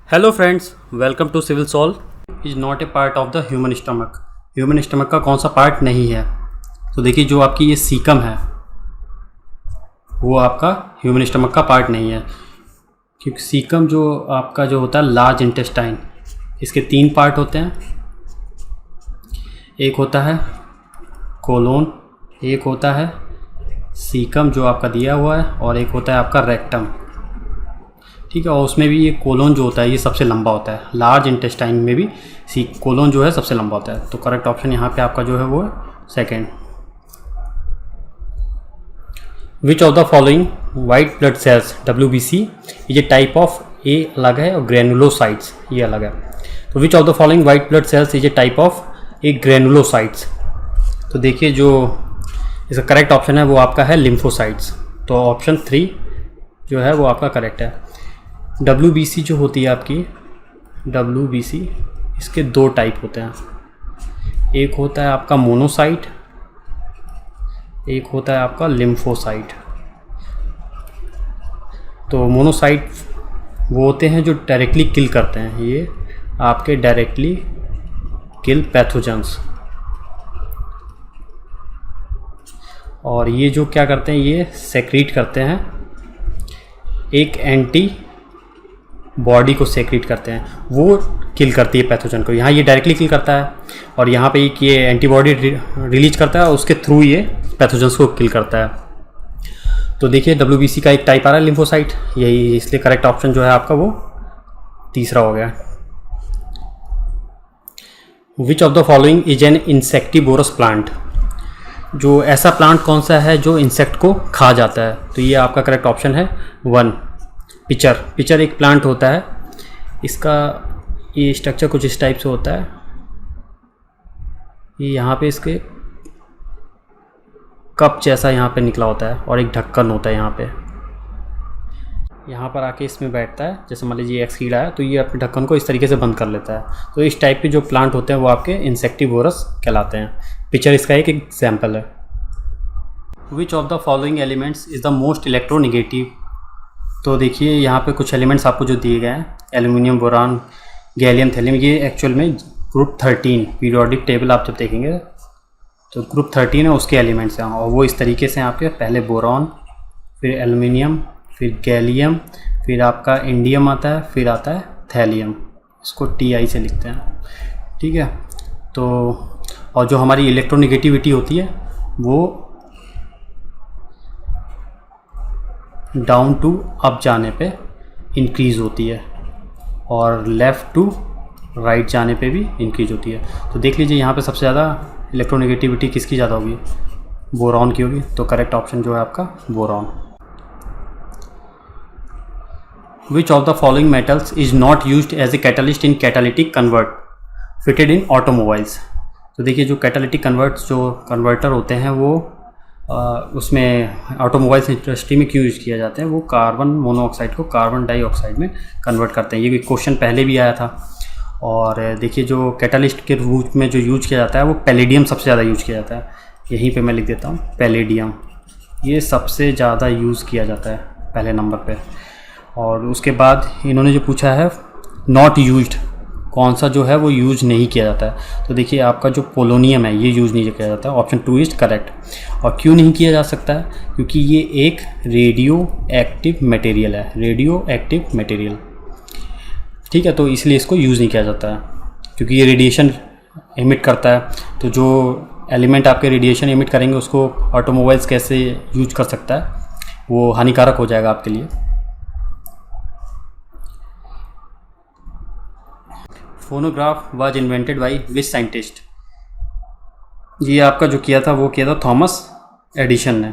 Hello friends, welcome to Civil Solve. Is not a part of the human stomach. Human stomach का कौन सा part नहीं है? तो देखिए, जो आपकी ये सीकम है वो आपका ह्यूमन स्टमक का पार्ट नहीं है, क्योंकि सीकम जो आपका जो होता है लार्ज इंटेस्टाइन, इसके 3 पार्ट होते हैं। एक होता है कोलोन, एक होता है सीकम जो आपका दिया हुआ है, और एक होता है आपका रेक्टम। ठीक है, और उसमें भी ये कोलोन जो होता है ये सबसे लंबा होता है। लार्ज इंटेस्टाइन में भी कोलोन जो है सबसे लंबा होता है। तो करेक्ट ऑप्शन यहाँ पे आपका जो है वो है second. Which of the following white blood cells WBC is a type of, a अलग है और ग्रेनुलोसाइट्स ये अलग है। तो which of the following white blood cells is a type of a granulocytes. तो देखिए, जो इसका करेक्ट ऑप्शन है वो आपका है लिम्फोसाइट्स। तो ऑप्शन 3 जो है वो आपका करेक्ट है। WBC जो होती है आपकी WBC, इसके 2 टाइप होते हैं। एक होता है आपका मोनोसाइट, एक होता है आपका लिम्फोसाइट। तो मोनोसाइट वो होते हैं जो डायरेक्टली किल करते हैं, ये आपके डायरेक्टली किल पैथोजेंस। और ये जो क्या करते हैं, ये सेक्रीट करते हैं, एक एंटी बॉडी को सेक्रेट करते हैं, वो किल करती है पैथोजन को। यहाँ ये डायरेक्टली किल करता है और यहाँ पे एक ये एंटीबॉडी रिलीज करता है और उसके थ्रू ये पैथोजन्स को किल करता है। तो देखिए, WBC का एक टाइप आ रहा है लिम्फोसाइट, यही, इसलिए करेक्ट ऑप्शन जो है आपका वो तीसरा हो गया। विच of the following is an insectivorous plant. जो ऐसा प्लांट कौन सा है जो इंसेक्ट को खा जाता है? तो ये आपका करेक्ट ऑप्शन है 1 पिचर। पिचर एक प्लांट होता है, इसका ये स्ट्रक्चर कुछ इस टाइप से होता है। ये यहाँ पे इसके कप जैसा यहाँ पे निकला होता है और एक ढक्कन होता है यहाँ पे। यहाँ पर आके इसमें बैठता है, जैसे मान लीजिए एक कीड़ा है तो ये अपने ढक्कन को इस तरीके से बंद कर लेता है। तो इस टाइप के जो प्लांट होते हैं वो आपके इंसेक्टिवोरस कहलाते हैं। पिचर इसका एक एग्जाम्पल है। Which of the following elements is the most electronegative. तो देखिए, यहाँ पे कुछ एलिमेंट्स आपको जो दिए गए हैं, एल्यूमिनियम, बोरान, गैलियम, थैलियम, ये एक्चुअल में ग्रुप 13 पीरियोडिक टेबल आप जब देखेंगे तो ग्रुप 13 है, उसके एलिमेंट्स हैं। और वो इस तरीके से आपके पहले बोरान, फिर एल्यूमिनियम, फिर गैलियम, फिर आपका इंडियम आता है, फिर आता है थैलियम। इसको TI से लिखते हैं। ठीक है, तो और जो हमारी इलेक्ट्रोनिगेटिविटी होती है वो डाउन टू अप जाने पे इंक्रीज़ होती है और लेफ़्ट टू राइट जाने पे भी इंक्रीज होती है। तो देख लीजिए, यहाँ पे सबसे ज़्यादा इलेक्ट्रोनिगेटिविटी किसकी ज़्यादा होगी? बोरॉन की होगी। तो करेक्ट ऑप्शन जो है आपका boron. Which of the following metals is not used as a catalyst in catalytic convert fitted in automobiles. तो देखिए, जो कैटालिटिक कन्वर्टर होते हैं वो उसमें ऑटोमोबाइल्स इंडस्ट्री में क्यों यूज़ किया जाते हैं? वो कार्बन मोनोऑक्साइड को कार्बन डाइऑक्साइड में कन्वर्ट करते हैं। ये क्वेश्चन पहले भी आया था। और देखिए, जो कैटालिस्ट के रूप में जो यूज किया जाता है वो पैलेडियम सबसे ज़्यादा यूज किया जाता है। यहीं पे मैं लिख देता हूँ, पैलेडियम ये सबसे ज़्यादा यूज़ किया जाता है पहले नंबर पे। और उसके बाद इन्होंने जो पूछा है नॉट यूज्ड, कौन सा जो है वो यूज़ नहीं किया जाता है? तो देखिए, आपका जो पोलोनियम है ये यूज़ नहीं किया जाता है। Option 2 is correct. और क्यों नहीं किया जा सकता है? क्योंकि ये एक रेडियो एक्टिव मटेरियल है, रेडियो एक्टिव मटेरियल। ठीक है, तो इसलिए इसको यूज़ नहीं किया जाता है, क्योंकि ये रेडिएशन एमिट करता है। तो जो एलिमेंट आपके रेडिएशन एमिट करेंगे उसको ऑटोमोबाइल्स कैसे यूज कर सकता है? वो हानिकारक हो जाएगा आपके लिए। Phonograph was invented by which scientist. ये आपका जो किया था वो किया था थॉमस एडिशन ने।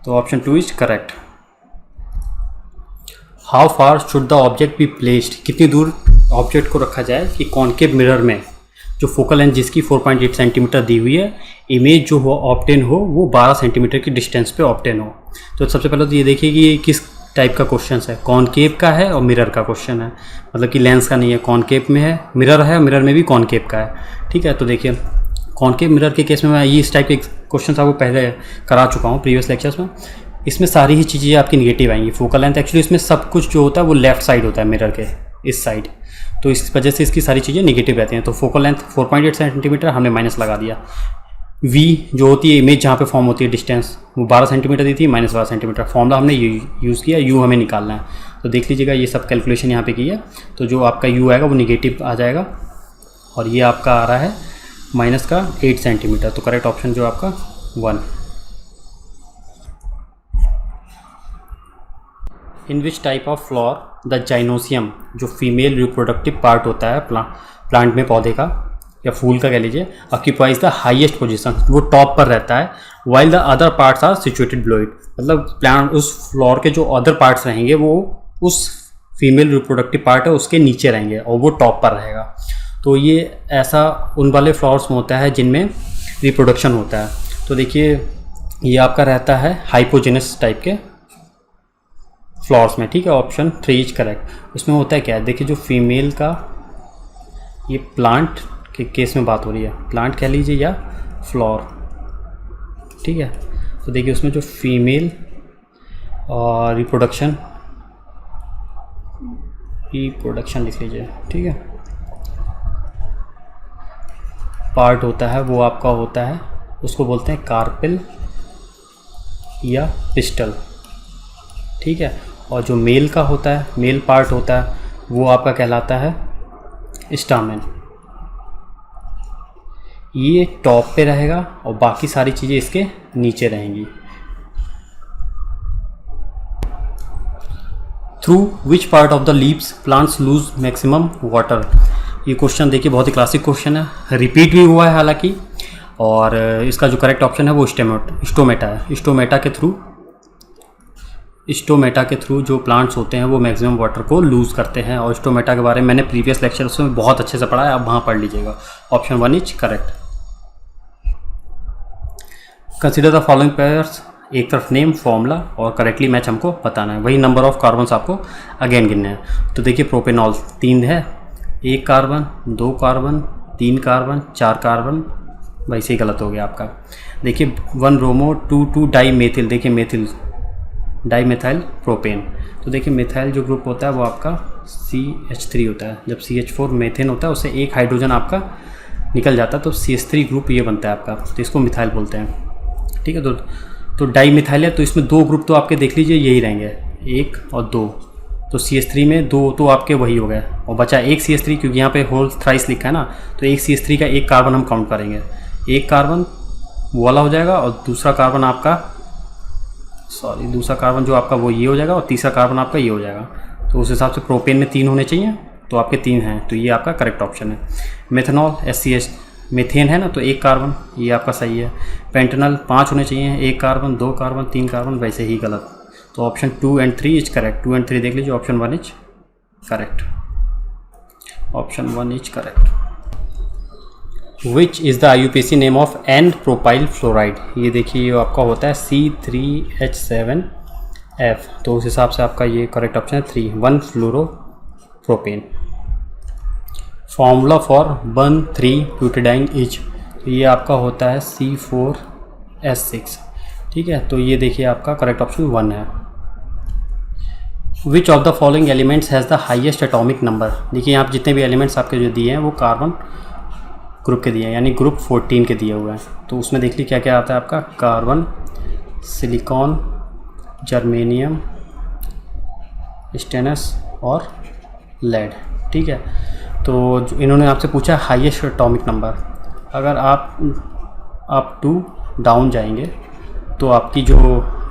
तो option 2 is correct. How far should the object be placed. कितनी दूर ऑब्जेक्ट को रखा जाए कि कॉन्केव मिरर में जो फोकल लेंथ जिसकी 4.8 सेंटीमीटर दी हुई है, इमेज जो हो ऑब्टेन हो वो 12 सेंटीमीटर की डिस्टेंस पे ऑब्टेन हो। तो सबसे पहले तो ये देखिए कि ये किस टाइप का क्वेश्चन है, कॉनकेव का है और मिरर का क्वेश्चन है, मतलब कि लेंस का नहीं है, कॉनकेव में है, मिरर है, मिरर में भी कॉनकेव का है। ठीक है, तो देखिए, कॉनकेव मिरर के केस में मैं ये इस टाइप के क्वेश्चन आपको पहले करा चुका हूँ प्रीवियस लेक्चर्स में। इसमें सारी ही चीज़ें आपकी निगेटिव आएंगी। फोकल लेंथ एक्चुअली इसमें सब कुछ जो होता है वो लेफ्ट साइड होता है मिरर के इस साइड, तो इस वजह से इसकी सारी चीज़ें निगेटिव रहती हैं। तो फोकल लेंथ 4.8 सेंटीमीटर हमने माइनस लगा दिया। वी जो होती है इमेज जहाँ पे फॉर्म होती है डिस्टेंस वो 12 सेंटीमीटर दी थी, -12 सेंटीमीटर फॉर्मूला हमने यूज़ किया, यू हमें निकालना है। तो देख लीजिएगा ये सब कैलकुलेशन यहाँ पे की है, तो जो आपका यू आएगा वो निगेटिव आ जाएगा और ये आपका आ रहा है माइनस का 8 सेंटीमीटर। तो करेक्ट ऑप्शन जो आपका 1। In which type of flower the gynoecium जो फीमेल रिप्रोडक्टिव पार्ट होता है प्लांट में, पौधे का या फूल का कह लीजिए, ऑक्यूपाइज द हाईएस्ट पोजीशन, वो टॉप पर रहता है, while the other parts are situated below it. मतलब प्लांट उस फ्लोर के जो अदर पार्ट्स रहेंगे वो उस फीमेल रिप्रोडक्टिव पार्ट है उसके नीचे रहेंगे और वो टॉप पर रहेगा। तो ये ऐसा उन वाले फ्लावर्स में होता है जिनमें रिप्रोडक्शन होता है। तो देखिए ये आपका रहता है हाइपोजेनस टाइप के फ्लावर्स में, ठीक है। Option 3 is correct. उसमें होता है क्या है, देखिए जो फीमेल का, ये प्लांट के केस में बात हो रही है, प्लांट कह लीजिए या फ्लावर, ठीक है। तो देखिए उसमें जो फीमेल और रिप्रोडक्शन लिख लीजिए, ठीक है, पार्ट होता है वो आपका होता है, उसको बोलते हैं कार्पेल या पिस्टल, ठीक है। और जो मेल का होता है, मेल पार्ट होता है वो आपका कहलाता है स्टामेन। ये टॉप पे रहेगा और बाकी सारी चीज़ें इसके नीचे रहेंगी। Through which part of the leaves plants lose maximum water. ये क्वेश्चन देखिए बहुत ही क्लासिक क्वेश्चन है, रिपीट भी हुआ है हालांकि, और इसका जो करेक्ट ऑप्शन है वो स्टोमेटा है। स्टोमेटा के थ्रू जो प्लांट्स होते हैं वो मैक्सिमम वाटर को लूज़ करते हैं, और स्टोमेटा के बारे में मैंने प्रीवियस लेक्चर उसमें बहुत अच्छे से पढ़ा है, आप वहाँ पढ़ लीजिएगा। Option 1 is correct. Consider the following pairs, एक तरफ नेम फॉर्मूला और करेक्टली मैच हमको बताना है, वही नंबर ऑफ कार्बन्स आपको अगेन गिनने हैं। तो देखिए प्रोपेनॉल 3 है, 1 कार्बन, 2 कार्बन, 3 कार्बन, 4 कार्बन, वैसे ही गलत हो गया आपका। देखिए 1 ब्रोमो 2 डाई मेथिल, देखिए मेथिल डाई मेथाइल प्रोपेन। तो देखिए मेथाइल जो ग्रुप होता है वो आपका CH3 होता है, जब CH4 मेथेन होता है उससे एक हाइड्रोजन आपका निकल जाता है तो CH3 ग्रुप ये बनता है आपका, तो इसको मिथाइल बोलते हैं, ठीक है। तो डाई मिथाइल है, तो इसमें 2 ग्रुप तो आपके देख लीजिए यही रहेंगे, 1 और 2, तो CH3 में 2 तो आपके वही हो गए और बचा एक CH3, क्योंकि यहाँ पे होल थ्राइस लिखा है ना, तो एक CH3 का एक कार्बन हम काउंट करेंगे, एक कार्बन वो वाला हो जाएगा और दूसरा कार्बन जो आपका वो ये हो जाएगा और तीसरा कार्बन आपका ये हो जाएगा। तो उस हिसाब से प्रोपेन में 3 होने चाहिए, तो आपके 3 हैं, तो ये आपका करेक्ट ऑप्शन है। मेथनॉल SCH मेथेन है ना, तो 1 कार्बन, ये आपका सही है। पेंटेनॉल 5 होने चाहिए, 1 कार्बन, 2 कार्बन, 3 कार्बन, वैसे ही गलत। तो option 2 and 3 is correct. 2 and 3 देख लीजिए, option 1 is correct. Option 1 is correct. Which is the IUPAC name of n propyl fluoride. ये देखिए ये आपका होता है C3H7F, तो उस हिसाब से आपका ये करेक्ट ऑप्शन है 3, 1 फ्लोरोप्रोपेन। फॉर्मूला फॉर 1,3-ब्यूटाडाइन इज, तो ये आपका होता है C4H6, ठीक है। तो ये देखिए आपका करेक्ट ऑप्शन 1 है। Which of the following elements has the highest atomic number. देखिए यहाँ पर जितने भी एलिमेंट्स आपके जो दिए हैं वो कार्बन ग्रुप के दिए हैं, यानी ग्रुप 14 के दिए हुए हैं। तो उसमें देख लीजिए क्या क्या आता है आपका, कार्बन, सिलिकॉन, जर्मेनियम, स्टेनस और लेड, ठीक है। तो इन्होंने आपसे पूछा हाईएस्ट एटॉमिक नंबर, अगर आप 2 डाउन जाएंगे तो आपकी जो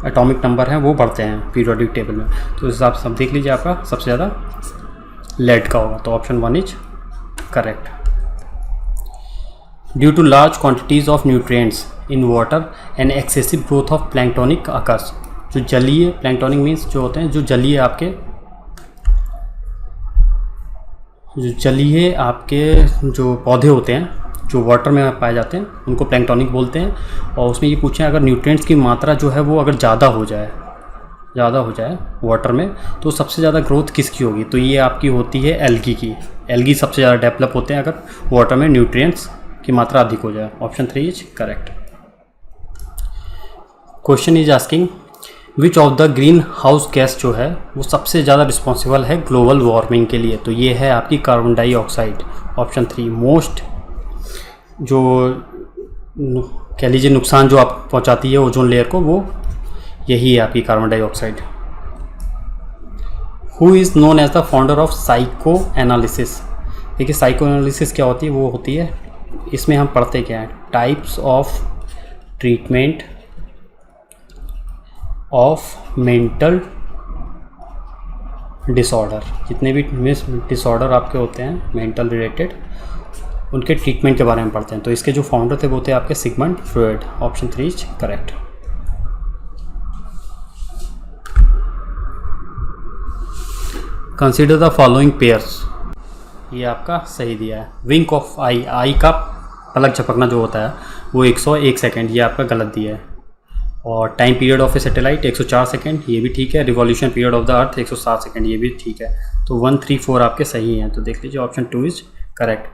एटॉमिक नंबर हैं वो बढ़ते हैं पीरियोडिक टेबल में, तो उस हिसाब से आप देख लीजिए आपका सबसे ज़्यादा लेड का होगा, तो option 1 is correct. Due to large quantities of nutrients in water and excessive growth of planktonic occurs. जो जलीय, प्लैंक्टोनिक मीन्स जो होते हैं जो जलीय आपके जो पौधे होते हैं जो वाटर में पाए जाते हैं उनको प्लैंक्टोनिक बोलते हैं। और उसमें ये पूछें अगर न्यूट्रिएंट्स की मात्रा जो है वो अगर ज़्यादा हो जाए वाटर में, तो सबसे ज़्यादा ग्रोथ किसकी होगी, तो ये आपकी होती है एल्गी की। एल्गी सबसे ज़्यादा डेवलप होते हैं अगर वाटर में न्यूट्रिएंट्स की मात्रा अधिक हो जाए। Option 3 is correct. Question is asking which of the green house gas जो है वो सबसे ज़्यादा रिस्पॉन्सिबल है ग्लोबल वार्मिंग के लिए, तो ये है आपकी कार्बन डाइऑक्साइड। ऑप्शन 3 मोस्ट जो कह लीजिए नुकसान जो आप पहुंचाती है ओजोन लेयर को, वो यही है आपकी carbon dioxide. Who is known as the founder of psycho analysis. देखिए साइको एनालिसिस क्या होती है, वो होती है, इसमें हम पढ़ते क्या है, types of treatment of mental disorder. जितने भी डिसऑर्डर आपके होते हैं मेंटल रिलेटेड, उनके ट्रीटमेंट के बारे में पढ़ते हैं। तो इसके जो फाउंडर थे वो थे आपके Sigmund Freud. Option 3 is correct. Consider the following pairs, ये आपका सही दिया है। विंक ऑफ आई, आई का पलक झपकना जो होता है वो 101 सेकेंड, ये आपका गलत दिया है। और time period of A satellite 104 second, ये भी ठीक है। Revolution period of the earth 107 second, ये भी ठीक है। तो 1, 3, 4 आपके सही हैं। तो देख लीजिए ऑप्शन 2 इज करेक्ट।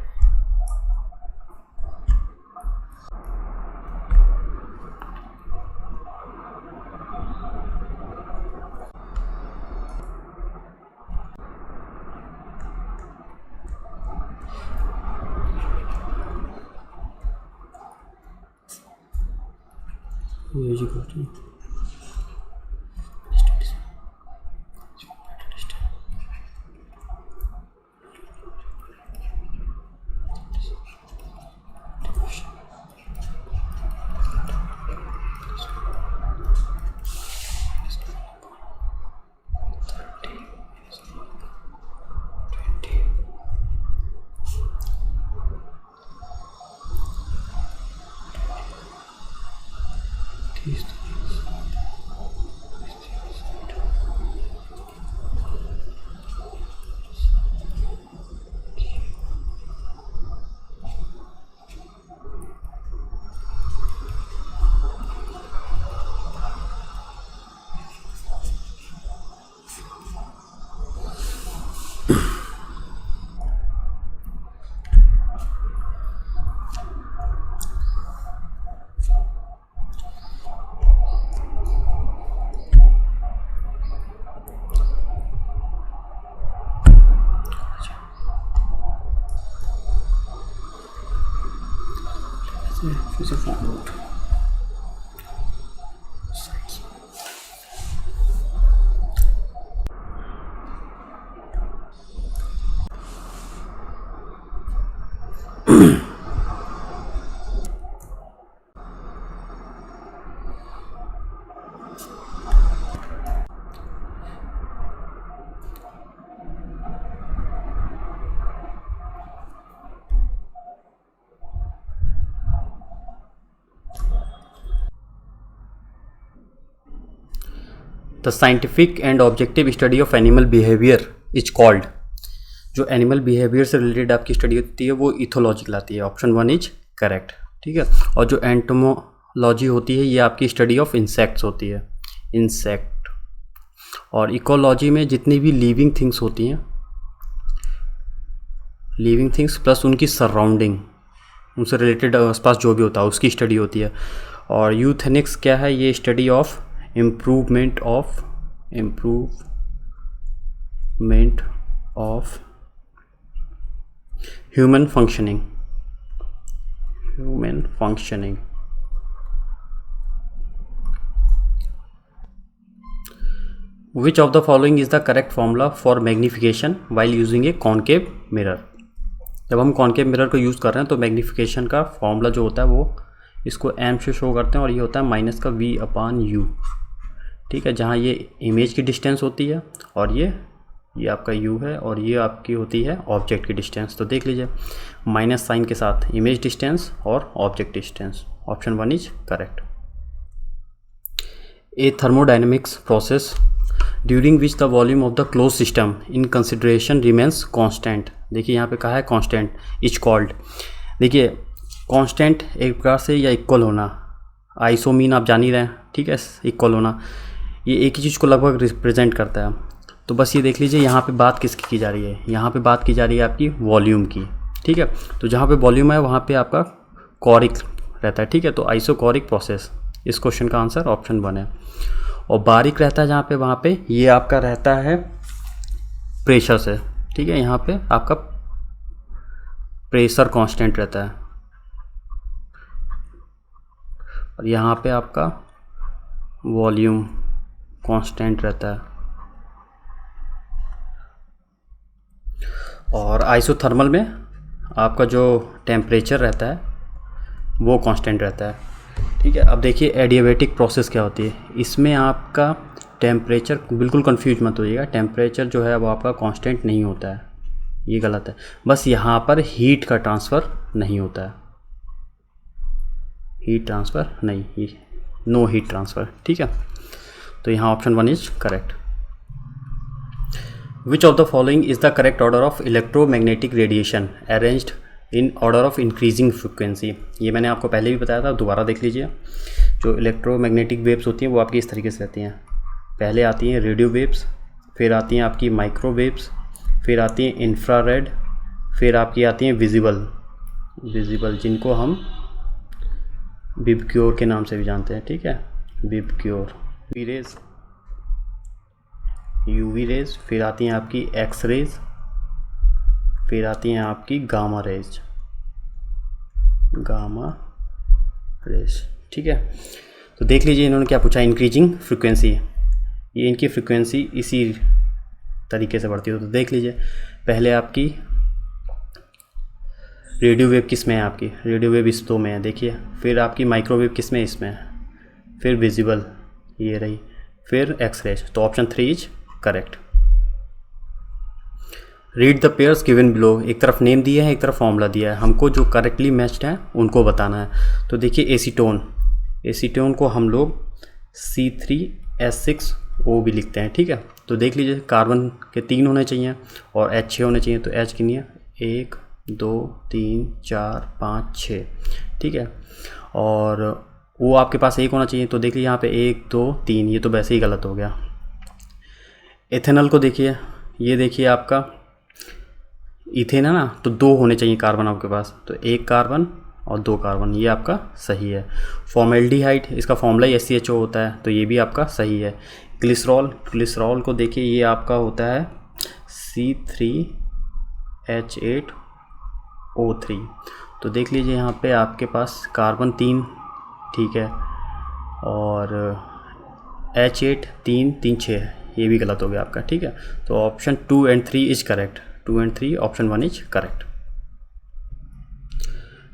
फिर से find out. The scientific and objective study of animal behaviour is called. जो एनिमल बिहेवियर से रिलेटेड आपकी स्टडी होती है वो इथोलॉजी कहलाती है। ऑप्शन 1 इज करेक्ट, ठीक है। और जो एंटोमोलॉजी होती है ये आपकी स्टडी ऑफ इंसेक्ट्स होती है, इंसेक्ट। और इकोलॉजी में जितनी भी लिविंग थिंग्स होती हैं, लिविंग थिंग्स प्लस उनकी सराउंडिंग, उनसे रिलेटेड आसपास जो भी होता है उसकी स्टडी होती है। और यूथेनिक्स क्या है, ये study of improvement of human functioning. Which of the following is the correct formula for magnification while using A concave mirror. जब हम कॉनकेव मिरर को यूज़ कर रहे हैं तो मैग्निफिकेशन का फॉर्मूला जो होता है वो इसको m से शो करते हैं, और ये होता है माइनस का v/u, ठीक है। जहाँ ये इमेज की डिस्टेंस होती है और ये आपका u है, और ये आपकी होती है ऑब्जेक्ट की डिस्टेंस। तो देख लीजिए माइनस साइन के साथ इमेज डिस्टेंस और object distance. Option 1 is correct. A thermodynamics process during which the volume of the close system in consideration remains constant. देखिए यहाँ पे कहा है कॉन्स्टेंट इज कॉल्ड। देखिए कॉन्स्टेंट एक प्रकार से या इक्वल होना, आइसो मीन आप जान ही रहे हैं, ठीक है। इक्वल होना ये एक ही चीज़ को लगभग रिप्रेजेंट करता है। तो बस ये देख लीजिए यहाँ पे बात किसकी की जा रही है, यहाँ पे बात की जा रही है आपकी वॉल्यूम की, ठीक है। तो जहाँ पे वॉल्यूम है वहाँ पे आपका कॉरिक रहता है, ठीक है। तो आइसोकॉरिक प्रोसेस, इस क्वेश्चन का आंसर ऑप्शन 1 है। और बारीक रहता है जहाँ पे, वहाँ पे ये आपका रहता है प्रेशर से, ठीक है। यहाँ पे आपका प्रेशर कांस्टेंट रहता है और यहाँ पे आपका वॉल्यूम कांस्टेंट रहता है। और आइसोथर्मल में आपका जो टेम्परेचर रहता है वो कांस्टेंट रहता है, ठीक है। अब देखिए एडियाबैटिक प्रोसेस क्या होती है। इसमें आपका टेम्परेचर, बिल्कुल कंफ्यूज मत होइएगा, टेम्परेचर जो है वो आपका कांस्टेंट नहीं होता है, ये गलत है। बस यहाँ पर हीट का ट्रांसफ़र नहीं होता है, हीट ट्रांसफ़र नहीं, नो हीट ट्रांसफ़र, ठीक है। तो यहाँ option 1 is correct. Which of the following is the correct order of electromagnetic radiation arranged in order of increasing frequency. ये मैंने आपको पहले भी बताया था, दोबारा देख लीजिए। जो इलेक्ट्रोमैग्नेटिक वेव्स होती हैं वो आपकी इस तरीके से रहती हैं। पहले आती हैं रेडियो वेव्स, फिर आती हैं आपकी माइक्रो वेव्स, फिर आती हैं इंफ्रारेड, फिर आपकी आती हैं विजिबल, जिनको हम विबग्योर के नाम से भी जानते हैं, ठीक है। विबग्योर, यूवी रेज, फिर आती हैं आपकी एक्स रेज, फिर आती हैं आपकी गामा रेज, ठीक है। तो देख लीजिए इन्होंने क्या पूछा, इंक्रीजिंग फ्रिक्वेंसी, ये इनकी फ्रिक्वेंसी इसी तरीके से बढ़ती है। तो देख लीजिए पहले आपकी रेडियो वेव किस में है, आपकी रेडियो वेव इस 2 में है, देखिए। फिर आपकी माइक्रोवेव किस में, इसमें है। फिर विजिबल ये रही, फिर एक्स रेज। तो option 3 is correct. Read the pairs given below. एक तरफ नेम दिया है, एक तरफ फॉर्मूला दिया है, हमको जो करेक्टली मैच्ड है उनको बताना है। तो देखिए एसीटोन को हम लोग C3H6O भी लिखते हैं, ठीक है। तो देख लीजिए कार्बन के 3 होने चाहिए और H 6 होने चाहिए। तो H कितनी है, 1 2 3 4 5 6, ठीक है। और वो आपके पास 1 होना चाहिए। तो देखिए यहाँ पे 1 2 3, ये तो वैसे ही गलत हो गया। एथेनॉल को देखिए, ये देखिए आपका इथेन है ना, तो 2 होने चाहिए कार्बन आपके पास। तो 1 कार्बन और 2 कार्बन, ये आपका सही है। फॉर्मेल्डिहाइड, इसका फॉर्मूला ही SCHO होता है, तो ये भी आपका सही है। ग्लिसरॉल को देखिए, ये आपका होता है C3H8O3। तो देख लीजिए यहाँ पे आपके पास कार्बन 3, ठीक है, और H8 3 3 6, ये भी गलत हो गया आपका, ठीक है। तो option 2 and 3 is correct. 2 and 3, option 1 is correct.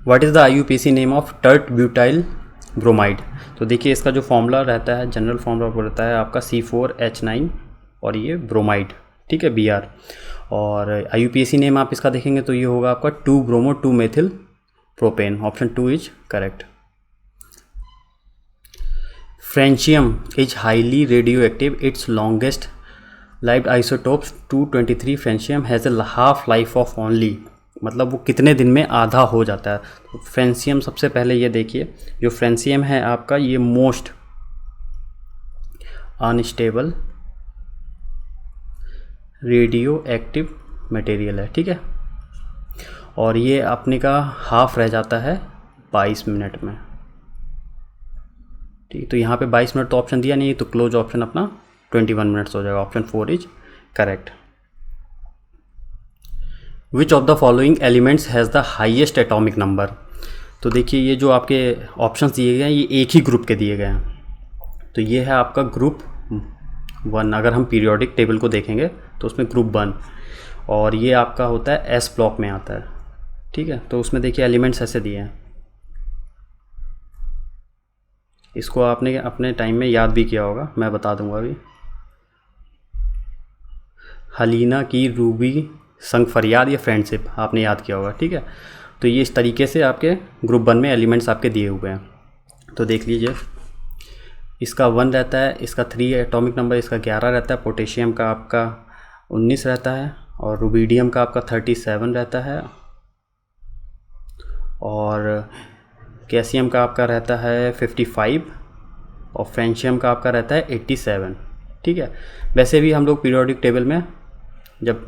What is the IUPAC name of tert butyl bromide. तो देखिए इसका जो फॉर्मूला रहता है, जनरल फॉर्मूला वो रहता है आपका C4H9 और ये ब्रोमाइड, ठीक है, Br। और IUPAC नेम आप इसका देखेंगे तो ये होगा आपका 2-bromo-2-methyl propane. Option 2 is correct. Francium is highly radio active, it's longest lived isotopes 223 francium has a half life of only, मतलब वो कितने दिन में आधा हो जाता है। तो फ्रेंशियम सबसे पहले ये देखिए, जो फ्रेंशियम है आपका ये most unstable radio active material है, ठीक है। और ये अपने का हाफ रह जाता है 22 मिनट में, ठीक। तो यहाँ पे 22 मिनट तो ऑप्शन दिया नहीं है, तो क्लोज ऑप्शन अपना 21 मिनट्स हो जाएगा। Option 4 is correct. Which of the following elements has the highest atomic number. तो देखिए ये जो आपके ऑप्शंस दिए गए हैं ये एक ही ग्रुप के दिए गए हैं। तो ये है आपका ग्रुप 1। अगर हम पीरियोडिक टेबल को देखेंगे तो उसमें ग्रुप 1, और ये आपका होता है S ब्लॉक में आता है, ठीक है। तो उसमें देखिए एलिमेंट्स ऐसे दिए हैं, इसको आपने अपने टाइम में याद भी किया होगा, मैं बता दूंगा अभी। हलीना की रूबी संग फरियाद या फ्रेंडशिप आपने याद किया होगा, ठीक है। तो ये इस तरीके से आपके ग्रुप 1 में एलिमेंट्स आपके दिए हुए हैं। तो देख लीजिए इसका 1 रहता है, इसका 3 एटॉमिक नंबर, इसका 11 रहता है, पोटेशियम का आपका 19 रहता है, और रुबीडियम का आपका 37 रहता है, और कैल्शियम का आपका रहता है 55, और फ्रेंशियम का आपका रहता है 87, ठीक है। वैसे भी हम लोग पीरियोडिक टेबल में जब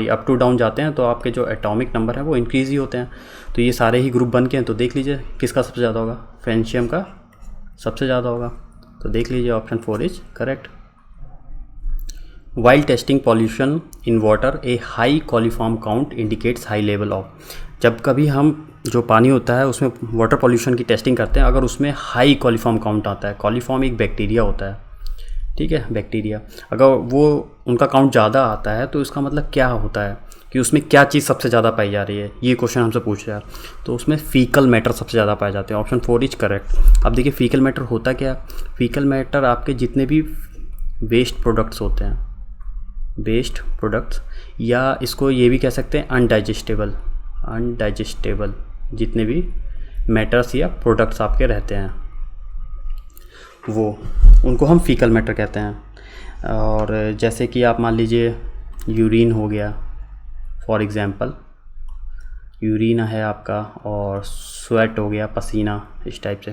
अप टू डाउन जाते हैं तो आपके जो एटॉमिक नंबर है वो इंक्रीज़ ही होते हैं। तो ये सारे ही ग्रुप 1 के हैं। तो देख लीजिए किसका सबसे ज़्यादा होगा, फ्रेंशियम का सबसे ज़्यादा होगा। तो देख लीजिए option 4 is correct. While testing pollution in water A high coliform count indicates high level of, जब कभी हम जो पानी होता है उसमें वाटर पॉल्यूशन की टेस्टिंग करते हैं, अगर उसमें हाई कॉलीफॉर्म काउंट आता है, कॉलीफॉर्म एक बैक्टीरिया होता है, ठीक है, बैक्टीरिया, अगर वो उनका काउंट ज़्यादा आता है तो इसका मतलब क्या होता है कि उसमें क्या चीज़ सबसे ज़्यादा पाई जा रही है, ये क्वेश्चन हमसे पूछ रहा है। तो उसमें फीकल मैटर सबसे ज़्यादा पाए जाते हैं, ऑप्शन 4 इज करेक्ट। अब देखिए फीकल मैटर होता क्या, फीकल मैटर आपके जितने भी वेस्ट प्रोडक्ट्स होते हैं, वेस्ट प्रोडक्ट्स, या इसको ये भी कह सकते हैं अनडाइजेस्टेबल जितने भी मैटर्स या प्रोडक्ट्स आपके रहते हैं वो, उनको हम फीकल मैटर कहते हैं। और जैसे कि आप मान लीजिए यूरिन हो गया, फॉर एग्ज़ाम्पल यूरिन है आपका, और स्वेट हो गया, पसीना, इस टाइप से।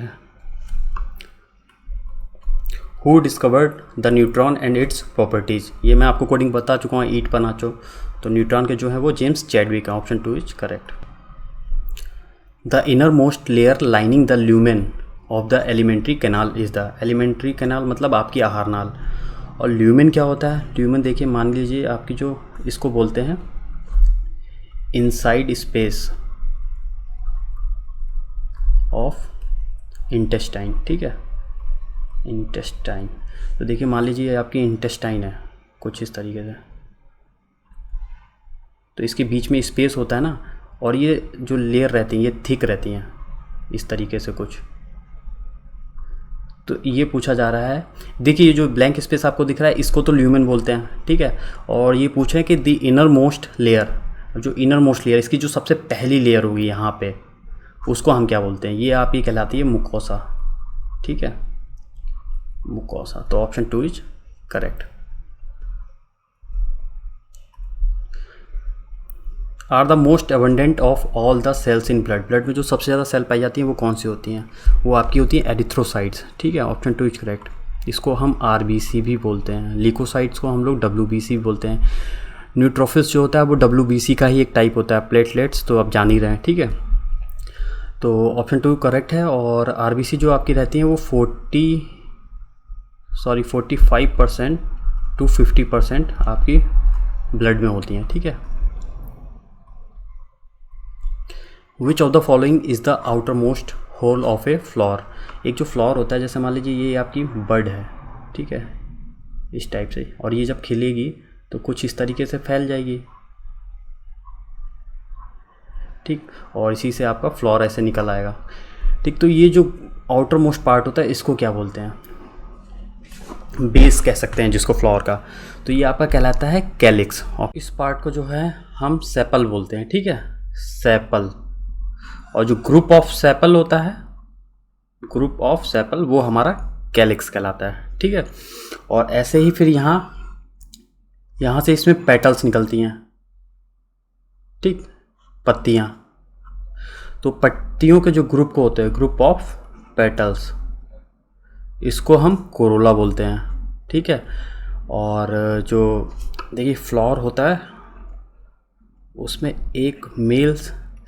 Who discovered the neutron and it's properties, ये मैं आपको कोडिंग बता चुका हूँ, ईट पर नाचो। तो न्यूट्रॉन के जो है वो जेम्स चैडविक है, option 2 is correct. The inner most layer lining the lumen of the alimentary canal is the, alimentary canal मतलब आपकी आहार नाल, और ल्यूमेन क्या होता है, ल्यूमेन देखिए मान लीजिए आपकी जो, इसको बोलते हैं इनसाइड स्पेस ऑफ इंटेस्टाइन, ठीक है, इंटेस्टाइन। तो देखिए मान लीजिए आपकी इंटेस्टाइन है कुछ इस तरीके से, तो इसके बीच में स्पेस होता है ना, और ये जो लेयर रहती हैं ये थिक रहती हैं इस तरीके से कुछ। तो ये पूछा जा रहा है, देखिए ये जो ब्लैंक स्पेस आपको दिख रहा है इसको तो ल्यूमेन बोलते हैं, ठीक है, और ये पूछा है कि द इनर मोस्ट लेयर, जो इनर मोस्ट लेयर, इसकी जो सबसे पहली लेयर होगी यहाँ पे, उसको हम क्या बोलते हैं, ये आप ही कहलाती है मुकोसा, ठीक है, मुकोसा। तो option 2 is correct. Are the most abundant of all the cells in blood, blood में जो सबसे ज़्यादा सेल पाई जाती हैं वो कौन सी होती हैं, वो आपकी होती हैं एरिथ्रोसाइट्स, ठीक है, ऑप्शन 2 इज करेक्ट। इसको हम आरबीसी भी बोलते हैं, लिकोसाइट्स को हम लोग डब्ल्यूबीसी भी बोलते हैं। न्यूट्रोफिल्स जो होता है वो डब्ल्यूबीसी का ही एक टाइप होता है, प्लेटलेट्स, तो आप जान ही रहे हैं, ठीक है। तो ऑप्शन 2 करेक्ट है। और आरबीसी जो आपकी रहती हैं वो 45% to 50% आपकी ब्लड में होती हैं, ठीक है। Which of the following is the outermost whorl of a flower, एक जो फ्लावर होता है, जैसे मान लीजिए ये आपकी बड है, ठीक है, इस टाइप से, और ये जब खिलेगी तो कुछ इस तरीके से फैल जाएगी, ठीक, और इसी से आपका फ्लावर ऐसे निकल आएगा, ठीक। तो ये जो आउटर मोस्ट पार्ट होता है इसको क्या बोलते हैं, बेस कह सकते हैं जिसको फ्लावर का, तो ये आपका कहलाता है कैलिक्स। और इस पार्ट को जो है हम सेपल बोलते हैं, ठीक है, सेपल। और जो ग्रुप ऑफ सेपल होता है, ग्रुप ऑफ सेपल, वो हमारा कैलिक्स कहलाता है, ठीक है। और ऐसे ही फिर यहाँ से इसमें पेटल्स निकलती हैं, ठीक, पत्तियाँ। तो पत्तियों के जो ग्रुप को होते हैं, ग्रुप ऑफ पेटल्स, इसको हम कोरोला बोलते हैं, ठीक है। और जो देखिए फ्लावर होता है उसमें एक मेल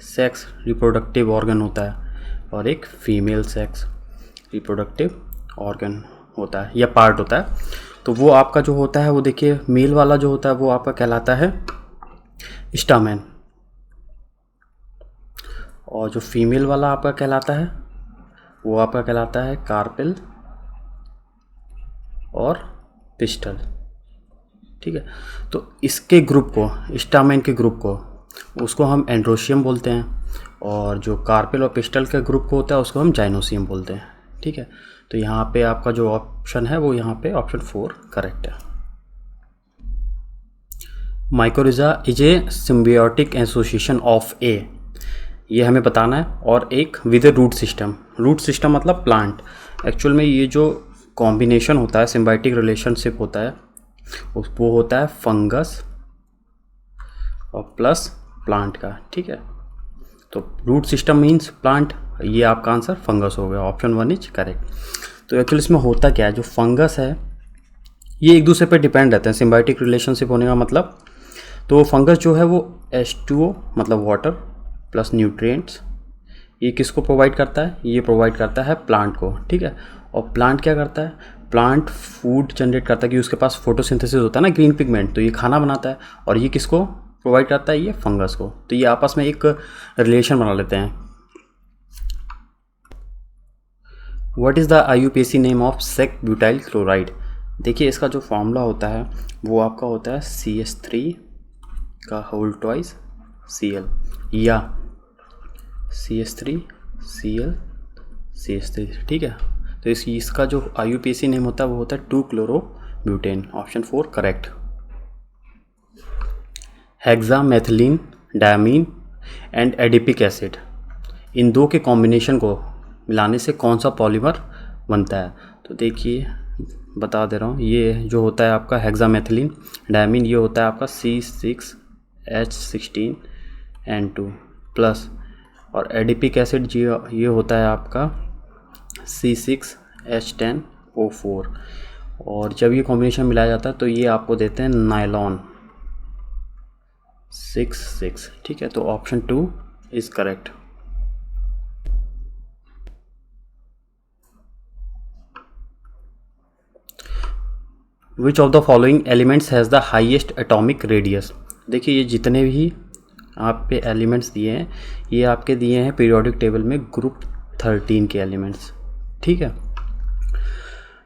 सेक्स रिप्रोडक्टिव ऑर्गन होता है और एक फीमेल सेक्स रिप्रोडक्टिव ऑर्गन होता है या पार्ट होता है। तो वो आपका जो होता है वो देखिए मेल वाला जो होता है वो आपका कहलाता है स्टामेन, और जो फीमेल वाला आपका कहलाता है वो आपका कहलाता है कार्पेल और पिस्टल, ठीक है। तो इसके ग्रुप को, स्टामेन के ग्रुप को, उसको हम एंड्रोशियम बोलते हैं, और जो कार्पेल और पिस्टल के ग्रुप को होता है उसको हम जाइनोसियम बोलते हैं, ठीक है। तो यहाँ पे आपका जो ऑप्शन है वो यहाँ पे ऑप्शन 4 करेक्ट है। Mycorrhiza is a symbiotic association of a, ये हमें बताना है, और एक with a root system. Root system मतलब प्लांट। एक्चुअल में ये जो कॉम्बिनेशन होता है, सिम्बायोटिक रिलेशनशिप होता है, वो होता है फंगस और प्लस प्लांट का, ठीक है। तो रूट सिस्टम मीन्स प्लांट, ये आपका आंसर फंगस हो गया, ऑप्शन 1 इज करेक्ट। तो एक्चुअली इसमें होता क्या है, जो फंगस है ये एक दूसरे पर डिपेंड रहते हैं, सिम्बायोटिक रिलेशनशिप होने का मतलब। तो फंगस जो है वो H2O मतलब वाटर प्लस न्यूट्रिएंट्स, ये किसको प्रोवाइड करता है, ये प्रोवाइड करता है प्लांट को, ठीक है। और प्लांट क्या करता है, प्लांट फूड जनरेट करता है कि उसके पास फोटोसिंथेसिस होता है ना, ग्रीन पिगमेंट, तो ये खाना बनाता है। और ये किसको प्रोवाइड करता है, ये फंगस को। तो ये आपस में एक रिलेशन बना लेते हैं। What is the IUPAC name of sec butyl chloride? देखिए इसका जो फॉर्मूला होता है वो आपका होता है CH3 का होल ट्वाइस Cl या CH3 Cl CH3, ठीक है। तो इसका जो IUPAC नेम होता है वो होता है 2-chloro-butane, option 4 correct. Hexamethylene, diamine and adipic acid, इन दो के कॉम्बिनेशन को मिलाने से कौन सा पॉलीमर बनता है? तो देखिए बता दे रहा हूँ, ये जो होता है आपका हेक्सामेथिलीन, डायमीन, ये होता है आपका C6H16N2 प्लस, और एडिपिक एसिड ये होता है आपका C6H10O4। और जब ये कॉम्बिनेशन मिलाया जाता है तो ये आपको देते हैं नायलॉन 6,6, ठीक है। तो option 2 is correct. Which of the following elements has the highest atomic radius? देखिए ये जितने भी आप पे एलिमेंट्स दिए हैं ये आपके दिए हैं पीरियोडिक टेबल में ग्रुप 13 के एलिमेंट्स, ठीक है,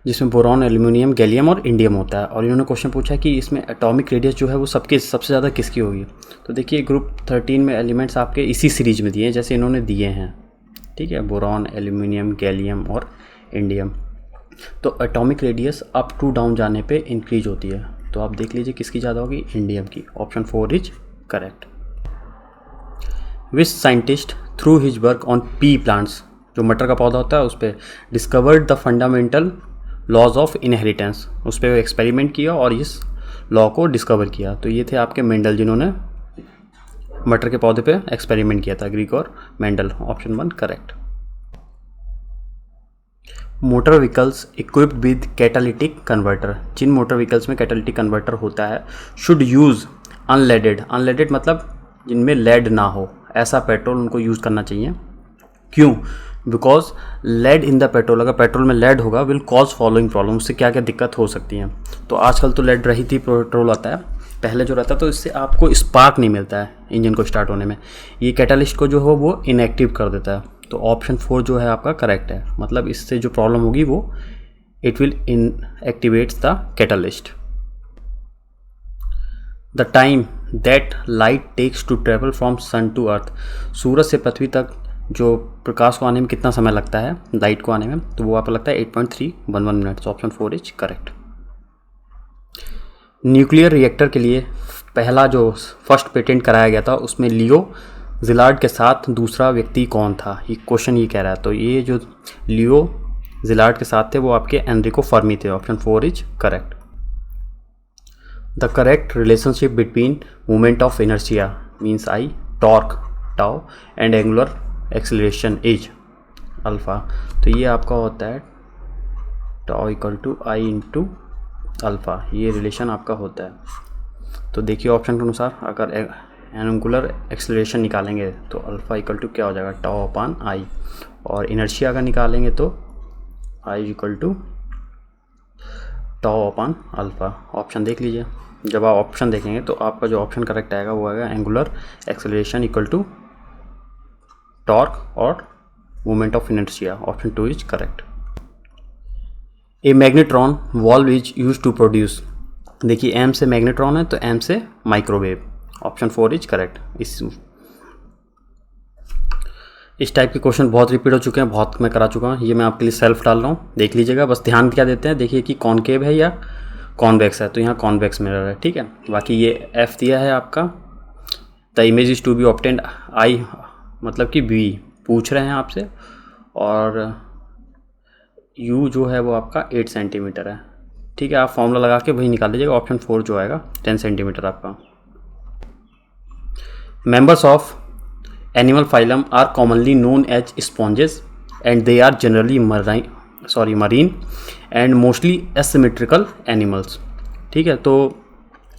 जिसमें बोरॉन, एल्यूमिनियम, गैलियम और इंडियम होता है। और इन्होंने क्वेश्चन पूछा कि इसमें एटॉमिक रेडियस जो है वो सबसे ज़्यादा किसकी होगी? तो देखिए ग्रुप 13 में एलिमेंट्स आपके इसी सीरीज में दिए हैं जैसे इन्होंने दिए हैं, ठीक है, बोरॉन, एल्यूमिनियम, गैलियम और इंडियम। तो atomic radius up to down जाने पे इंक्रीज होती है, तो आप देख लीजिए किसकी ज़्यादा होगी, इंडियम की, option 4 is correct. Which scientist through his work on pea plants, जो मटर का पौधा होता है उस पर, discovered the fundamental laws of inheritance, उस पर एक्सपेरिमेंट किया और इस लॉ को डिस्कवर किया? तो ये थे आपके मेंडल, जिन्होंने मटर के पौधे पे एक्सपेरिमेंट किया था, ग्रीक और Mendel, option 1 correct. Motor vehicles equipped with catalytic converter, जिन मोटर व्हीकल्स में कैटालिटिक कन्वर्टर होता है, शुड यूज़ अनलेडेड मतलब जिनमें लेड ना हो, ऐसा पेट्रोल उनको यूज़ करना चाहिए। क्यों? Because lead in the petrol, अगर पेट्रोल में लेड होगा विल कॉज फॉलोइंग प्रॉब्लम, उससे क्या क्या दिक्कत हो सकती हैं। तो आजकल तो लेड रहित ही पेट्रोल आता है, पहले जो रहता तो इससे आपको स्पार्क नहीं मिलता है इंजन को स्टार्ट होने में, ये कैटालिस्ट को जो हो वो इनएक्टिव कर देता है। तो ऑप्शन 4 जो है आपका करेक्ट है, मतलब इससे जो प्रॉब्लम होगी वो it will inactivates the catalyst. The time that light takes to travel from sun to earth, सूरज से पृथ्वी तक जो प्रकाश को आने में कितना समय लगता है, लाइट को आने में, तो वो आपको लगता है 8.311 minutes, option 4 is correct. Nuclear reactor के लिए पहला जो फर्स्ट पेटेंट कराया गया था उसमें लियो जिलार्ड के साथ दूसरा व्यक्ति कौन था, ये क्वेश्चन ये कह रहा है। तो ये जो लियो जिलार्ड के साथ थे वो आपके एनरिको फर्मी थे, option 4 is correct. The correct relationship between moment of inertia means I, torque tau and angular acceleration is alpha. तो ये आपका होता है tau equal to I into alpha, ये रिलेशन आपका होता है। तो देखिए ऑप्शन के अनुसार अगर एंगुलर एक्सेलरेशन निकालेंगे तो अल्फ़ा इक्वल टू क्या हो जाएगा, टाउ अपान आई, और इनर्शिया का निकालेंगे तो I equal to tau upon alpha. Option देख लीजिए, जब आप ऑप्शन देखेंगे तो आपका जो ऑप्शन करेक्ट आएगा वो आएगा angular acceleration equal to torque और moment of inertia, option 2 is correct. A magnetron valve is use to produce, देखिए एम से मैग्नेट्रॉन है तो एम से माइक्रोवेव, ऑप्शन 4 इज करेक्ट। इस टाइप के क्वेश्चन बहुत रिपीट हो चुके हैं, बहुत मैं करा चुका हूँ, ये मैं आपके लिए सेल्फ डाल रहा हूँ, देख लीजिएगा। बस ध्यान क्या देते हैं, देखिए कि कॉनकेव है या कॉन्वेक्स है, तो यहाँ कॉन्वेक्स मिरर है, ठीक है। बाकी ये एफ दिया है आपका, the image is to be obtained, I मतलब कि बी पूछ रहे हैं आपसे, और यू जो है वो आपका 8 सेंटीमीटर है, ठीक है। आप फॉर्मूला लगा के वही निकाल लीजिएगा, ऑप्शन 4 जो आएगा 10 सेंटीमीटर आपका। Members of animal phylum are commonly known as sponges and they are generally marine and mostly asymmetrical animals, ठीक है। तो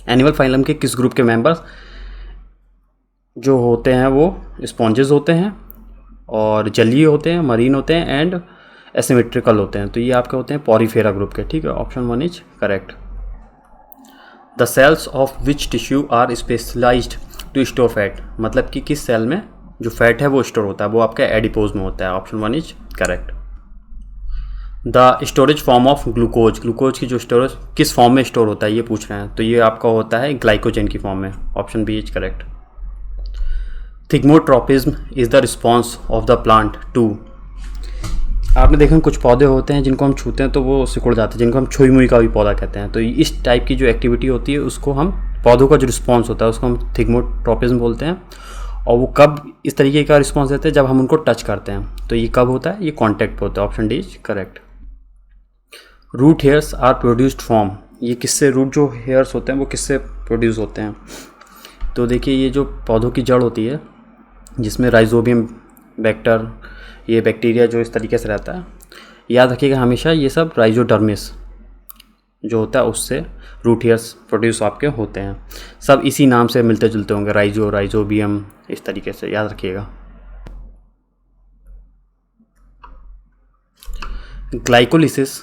एनिमल फाइलम के किस ग्रुप के मेंबर्स जो होते हैं वो स्पॉन्जेस होते हैं और जलीय होते हैं, मरीन होते हैं एंड एसिमेट्रिकल होते हैं, तो ये आपके होते हैं पॉरीफेरा ग्रुप के, ठीक है। Option 1 is correct. The cells of which tissue are specialised to store fat, मतलब कि किस सेल में जो फैट है वो स्टोर होता है, वो आपका एडिपोज में होता है। Option 1 is correct. The storage form of glucose, glucose की जो स्टोरेज किस फॉर्म में स्टोर होता है ये पूछ रहे हैं, तो ये आपका होता है ग्लाइकोजन की फॉर्म में। Option B is correct. Thigmotropism is the response of the plant to, आपने देखा कुछ पौधे होते हैं जिनको हम छूते हैं तो वो सिकुड़ जाते हैं, जिनको हम छुई मुई का भी पौधा कहते हैं। तो इस टाइप की जो एक्टिविटी होती है उसको हम, पौधों का जो रिस्पॉन्स होता है उसको हम थिग्मोट्रोपिज्म बोलते हैं। और वो कब इस तरीके का रिस्पॉन्स देते हैं, जब हम उनको टच करते हैं। तो ये कब होता है, ये कॉन्टैक्ट पे होता है। Option D is correct. Root hairs are produced from, ये किससे, रूट जो हेयर्स होते हैं वो किससे प्रोड्यूस होते हैं। तो देखिए ये जो पौधों की जड़ होती है जिसमें राइजोबियम वेक्टर, ये बैक्टीरिया जो इस तरीके से रहता है, याद रखिएगा हमेशा ये सब राइजोडर्मिस जो होता है उससे रूट हेयर्स प्रोड्यूस आपके होते हैं। सब इसी नाम से मिलते जुलते होंगे, राइजोबियम, इस तरीके से याद रखिएगा। Glycolysis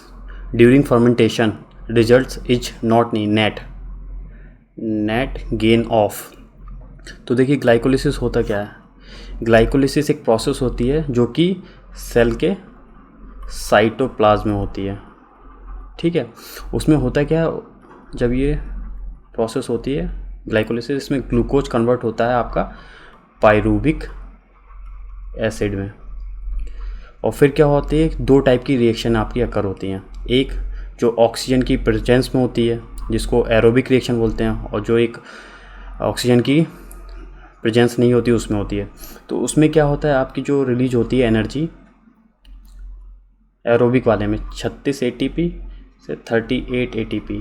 during fermentation results is not net gain of. तो देखिए ग्लाइकोलिसिस होता क्या है, ग्लाइकोलिसिस एक प्रोसेस होती है जो कि सेल के साइटोप्लाज्म में होती है, ठीक है। उसमें होता क्या है, जब ये प्रोसेस होती है ग्लाइकोलिसिस, इसमें ग्लूकोज कन्वर्ट होता है आपका पायरूविक एसिड में। और फिर क्या होती है, दो टाइप की रिएक्शन आपकी अकर होती हैं। एक जो ऑक्सीजन की प्रेजेंस में होती है जिसको एरोबिक रिएक्शन बोलते हैं, और जो एक ऑक्सीजन की प्रेजेंस नहीं होती उसमें होती है। तो उसमें क्या होता है, आपकी जो रिलीज होती है एनर्जी एरोबिक वाले में 36 ATP से 38 ATP,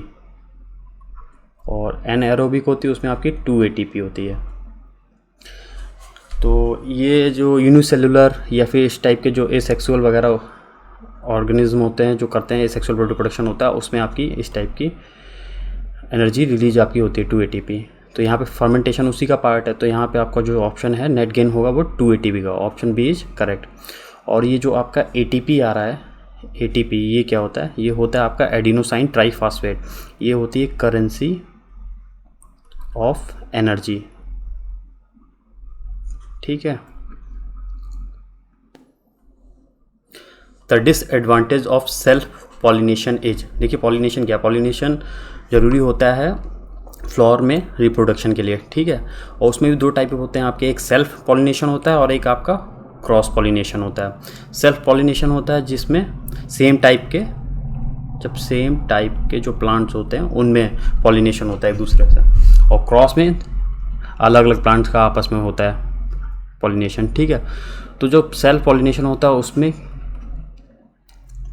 और एनएरोबिक होती है उसमें आपकी 2 ATP होती है। तो ये जो यूनिसेलुलर या फिर इस टाइप के जो एसेक्सुअल वगैरह ऑर्गेनिज्म होते हैं जो करते हैं एसेक्सुअल रिप्रोडक्शन होता है, उसमें आपकी इस टाइप की एनर्जी रिलीज आपकी होती है 2 ATP। तो यहाँ पे फर्मेंटेशन उसी का पार्ट है, तो यहाँ पे आपका जो ऑप्शन है नेट गेन होगा वो 2 ATP का। Option B is correct. और ये जो आपका ATP आ रहा है, ATP ये क्या होता है, ये होता है आपका एडिनोसाइन ट्राइफॉस्फेट। ये होती है करेंसी ऑफ एनर्जी, ठीक है। The disadvantage of self pollination is, देखिए पॉलिनेशन क्या, पॉलिनेशन जरूरी होता है फ्लावर में रिप्रोडक्शन के लिए, ठीक है। और उसमें भी दो टाइप होते हैं आपके, एक सेल्फ पॉलिनेशन होता है और एक आपका क्रॉस पॉलिनेशन होता है। सेल्फ पॉलिनेशन होता है जिसमें सेम टाइप के जो प्लांट्स होते हैं उनमें पॉलिनेशन होता है एक दूसरे से, और क्रॉस में अलग अलग प्लांट्स का आपस में होता है पॉलिनेशन, ठीक है। तो जो सेल्फ पॉलिनेशन होता है उसमें,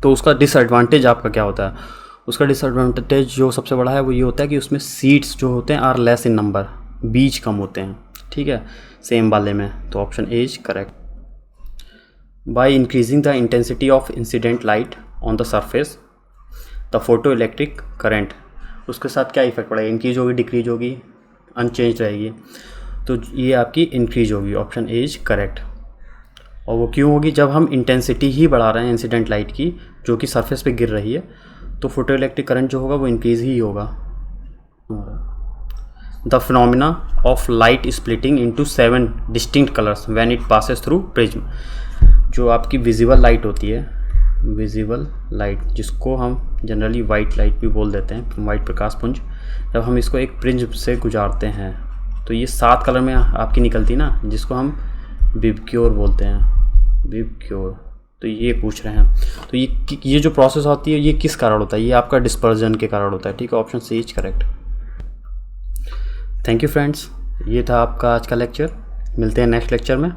तो उसका डिसएडवांटेज आपका क्या होता है, उसका डिसएडवांटेज जो सबसे बड़ा है वो ये होता है कि उसमें सीड्स जो होते हैं आर लेस इन नंबर, बीज कम होते हैं, ठीक है, सेम वाले में। तो option A is correct. By increasing the intensity of incident light on the surface the photo electric current, उसके साथ क्या इफेक्ट पड़ेगा, इंक्रीज होगी, डिक्रीज होगी, अनचेंज रहेगी। तो ये आपकी इंक्रीज होगी। Option A is correct. और वो क्यों होगी, जब हम इंटेंसिटी ही बढ़ा रहे हैं इंसिडेंट लाइट की जो कि सरफेस पे गिर रही है, तो फोटो इलेक्ट्रिक करंट जो होगा वो इंक्रीज ही होगा। The phenomena of light splitting into 7 distinct colours when it passes through prism, जो आपकी विजिबल लाइट होती है, विजिबल लाइट जिसको हम जनरली वाइट लाइट भी बोल देते हैं, वाइट प्रकाश पुंज, जब हम इसको एक प्रिज्म से गुजारते हैं तो ये 7 कलर में आपकी निकलती ना, जिसको हम विबग्योर बोलते हैं, विबग्योर। तो ये पूछ रहे हैं, तो ये जो प्रोसेस होती है ये किस कारण होता है, ये आपका डिस्पर्जन के कारण होता है, ठीक है। Option C is correct. Thank you friends, ये था आपका आज का लेक्चर, मिलते हैं नेक्स्ट लेक्चर में।